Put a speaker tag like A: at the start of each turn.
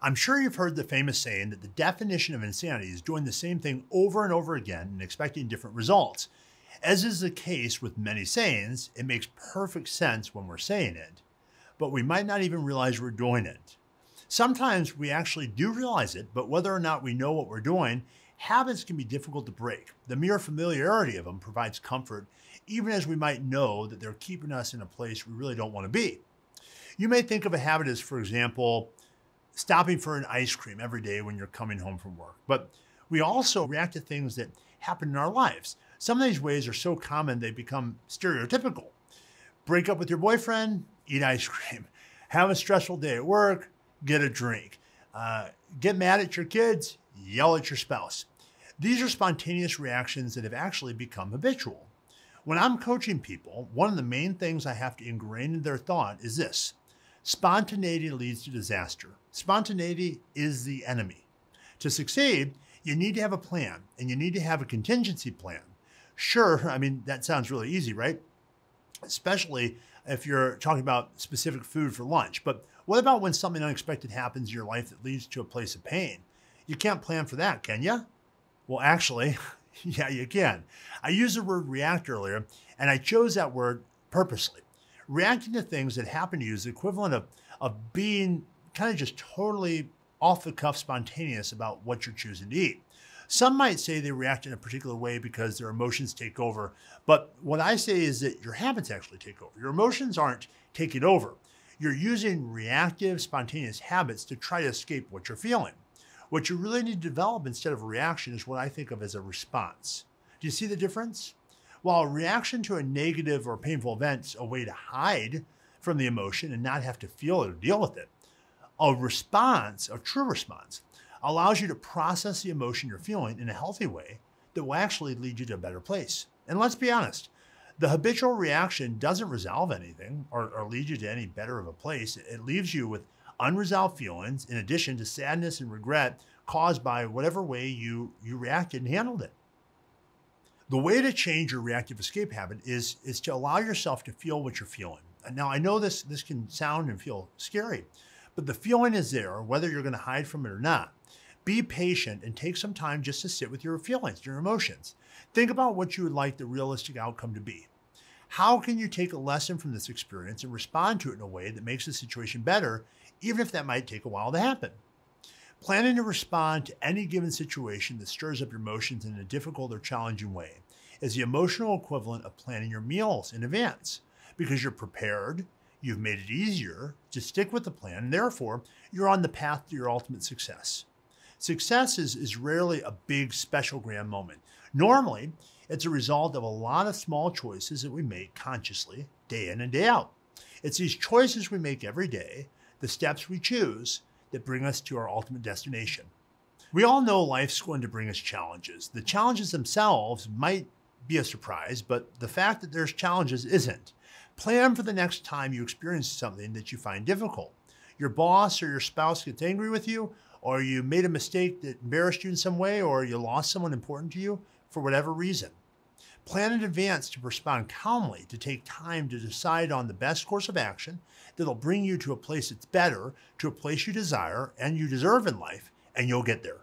A: I'm sure you've heard the famous saying that the definition of insanity is doing the same thing over and over again and expecting different results. As is the case with many sayings, it makes perfect sense when we're saying it, but we might not even realize we're doing it. Sometimes we actually do realize it, but whether or not we know what we're doing, habits can be difficult to break. The mere familiarity of them provides comfort, even as we might know that they're keeping us in a place we really don't want to be. You may think of a habit as, for example, stopping for an ice cream every day when you're coming home from work. But we also react to things that happen in our lives. Some of these ways are so common they become stereotypical. Break up with your boyfriend, eat ice cream. Have a stressful day at work, get a drink. Get mad at your kids, yell at your spouse. These are spontaneous reactions that have actually become habitual. When I'm coaching people, one of the main things I have to ingrain in their thought is this: spontaneity leads to disaster. Spontaneity is the enemy. To succeed, you need to have a plan, and you need to have a contingency plan. Sure, that sounds really easy, right? Especially if you're talking about specific food for lunch. But what about when something unexpected happens in your life that leads to a place of pain? You can't plan for that, can you? Well, actually, yeah, you can. I used the word react earlier, and I chose that word purposely. Reacting to things that happen to you is the equivalent of being kind of just totally off the cuff spontaneous about what you're choosing to eat. Some might say they react in a particular way because their emotions take over. But what I say is that your habits actually take over. Your emotions aren't taking over. You're using reactive, spontaneous habits to try to escape what you're feeling. What you really need to develop instead of a reaction is what I think of as a response. Do you see the difference? While a reaction to a negative or painful event is a way to hide from the emotion and not have to feel it or deal with it, a response, a true response, allows you to process the emotion you're feeling in a healthy way that will actually lead you to a better place. And let's be honest, the habitual reaction doesn't resolve anything or lead you to any better of a place. It leaves you with unresolved feelings in addition to sadness and regret caused by whatever way you reacted and handled it. The way to change your reactive escape habit is to allow yourself to feel what you're feeling. Now, I know this can sound and feel scary, but the feeling is there, whether you're going to hide from it or not. Be patient and take some time just to sit with your feelings, your emotions. Think about what you would like the realistic outcome to be. How can you take a lesson from this experience and respond to it in a way that makes the situation better, even if that might take a while to happen? Planning to respond to any given situation that stirs up your emotions in a difficult or challenging way is the emotional equivalent of planning your meals in advance, because you're prepared, you've made it easier to stick with the plan, and therefore you're on the path to your ultimate success. Success is rarely a big, special, grand moment. Normally, it's a result of a lot of small choices that we make consciously, day in and day out. It's these choices we make every day, the steps we choose, that bring us to our ultimate destination. We all know life's going to bring us challenges. The challenges themselves might be a surprise, but the fact that there's challenges isn't. Plan for the next time you experience something that you find difficult. Your boss or your spouse gets angry with you, or you made a mistake that embarrassed you in some way, or you lost someone important to you for whatever reason. Plan in advance to respond calmly, to take time to decide on the best course of action that'll bring you to a place that's better, to a place you desire and you deserve in life, and you'll get there.